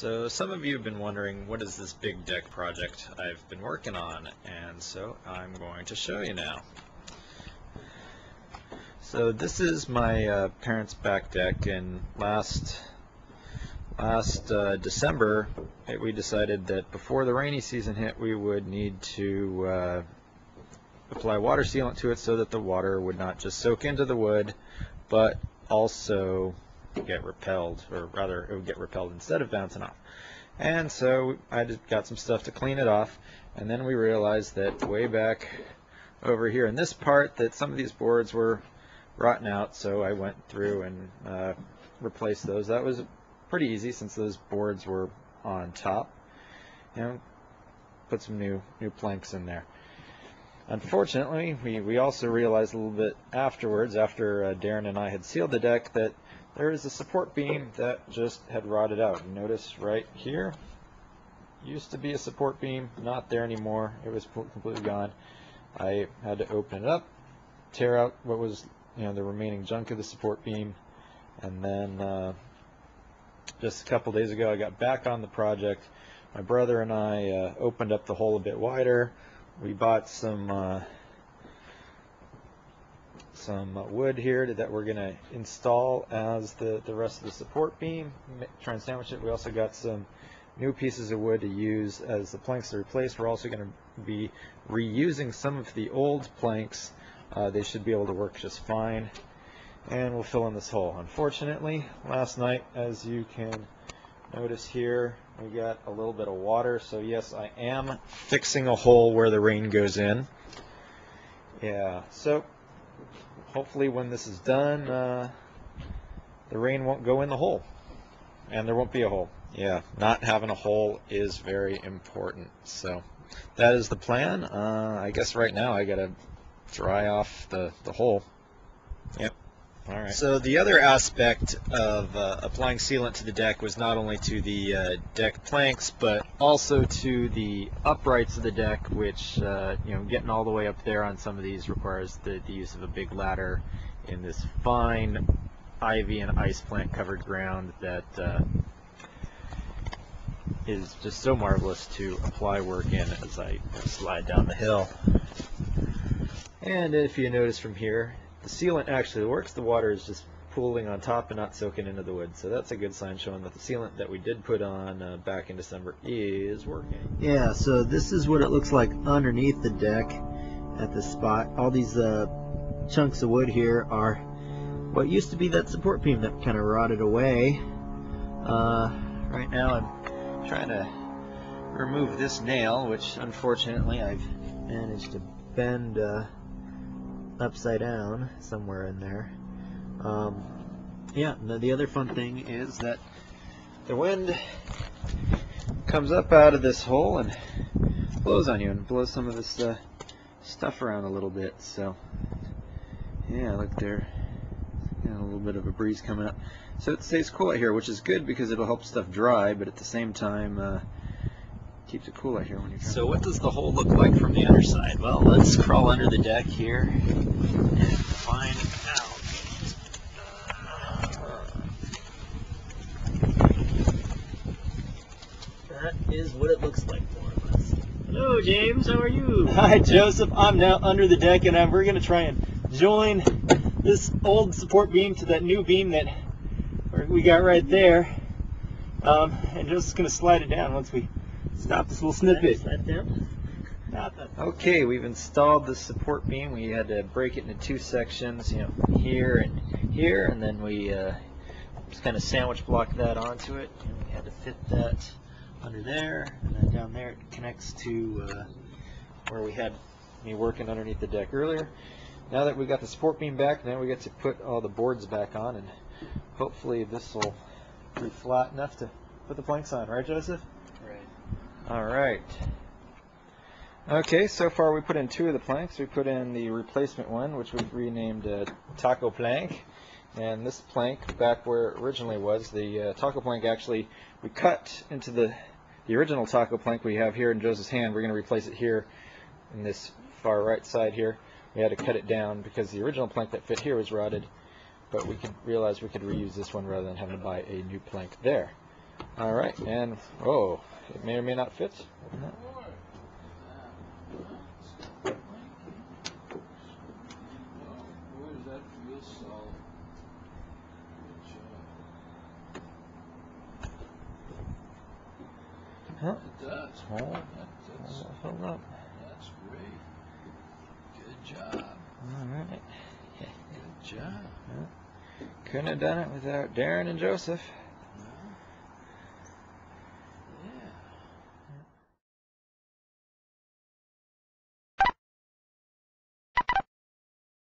So some of you have been wondering, what is this big deck project I've been working on? And so I'm going to show you now. So this is my parents' back deck, and last December we decided that before the rainy season hit we would need to apply water sealant to it so that the water would not just soak into the wood but also get repelled, or rather it would get repelled instead of bouncing off. And so I just got some stuff to clean it off, and then we realized that way back over here in this part that some of these boards were rotten out, so I went through and replaced those. That was pretty easy since those boards were on top, and put some new planks in there. Unfortunately, we also realized a little bit afterwards, after Darren and I had sealed the deck, that there is a support beam that just had rotted out. You notice right here, used to be a support beam, not there anymore. It was completely gone. I had to open it up, tear out what was the remaining junk of the support beam, and then just a couple days ago I got back on the project. My brother and I opened up the hole a bit wider. We bought some wood here that we're going to install as the rest of the support beam, try and sandwich it. We also got some new pieces of wood to use as the planks to replace. We're also going to be reusing some of the old planks. They should be able to work just fine, and we'll fill in this hole. Unfortunately, last night, as you can notice here, we got a little bit of water, so yes, I am fixing a hole where the rain goes in. Yeah, so hopefully when this is done, the rain won't go in the hole, and there won't be a hole. Yeah, not having a hole is very important. So that is the plan. I guess right now I gotta dry off the hole. Yep. All right. So the other aspect of applying sealant to the deck was not only to the deck planks, but also to the uprights of the deck, which getting all the way up there on some of these requires the use of a big ladder in this fine ivy and ice plant covered ground that is just so marvelous to apply work in as I slide down the hill. And if you notice from here, the sealant actually works. The water is just pooling on top and not soaking into the wood. So that's a good sign, showing that the sealant that we did put on back in December is working. Yeah, so this is what it looks like underneath the deck at this spot. All these chunks of wood here are what used to be that support beam that kind of rotted away. Right now I'm trying to remove this nail, which unfortunately I've managed to bend upside down somewhere in there. Yeah, the other fun thing is that the wind comes up out of this hole and blows on you and blows some of this stuff around a little bit. So yeah, look there, a little bit of a breeze coming up. So it stays cool out here, which is good because it'll help stuff dry, but at the same time keeps it cool out here when you're trying. So what does the hole look like from the underside? Well, let's crawl under the deck here and find out. That is what it looks like, more or less. Hello, James. How are you? Hi, Joseph. I'm now under the deck, and we're going to try and join this old support beam to that new beam that we got right there. And Joseph's going to slide it down once we stop this little snippet. Okay, we've installed the support beam. We had to break it into two sections, here and here, and then we just kind of sandwich blocked that onto it, and we had to fit that under there, and then down there it connects to where we had me working underneath the deck earlier. Now that we got the support beam back, now we get to put all the boards back on, and hopefully this will be flat enough to put the planks on, right, Joseph? Right. All right. Okay, so far we put in two of the planks. We put in the replacement one, which we've renamed Taco Plank. And this plank, back where it originally was, the Taco Plank actually, we cut into the original Taco Plank we have here in Joseph's hand. We're going to replace it here in this far right side here. We had to cut it down because the original plank that fit here was rotted, but we could realize we could reuse this one rather than having to buy a new plank there. All right, and oh, it may or may not fit. Huh? It does. Hold up. That's great. Good job. All right. Good job. Couldn't have done it without Darren and Joseph.